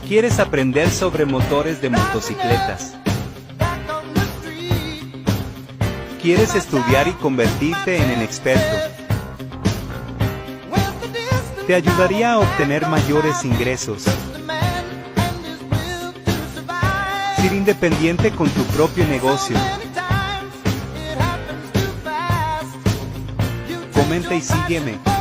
¿Quieres aprender sobre motores de motocicletas? ¿Quieres estudiar y convertirte en un experto? Te ayudaría a obtener mayores ingresos. Ser independiente con tu propio negocio. Comenta y sígueme.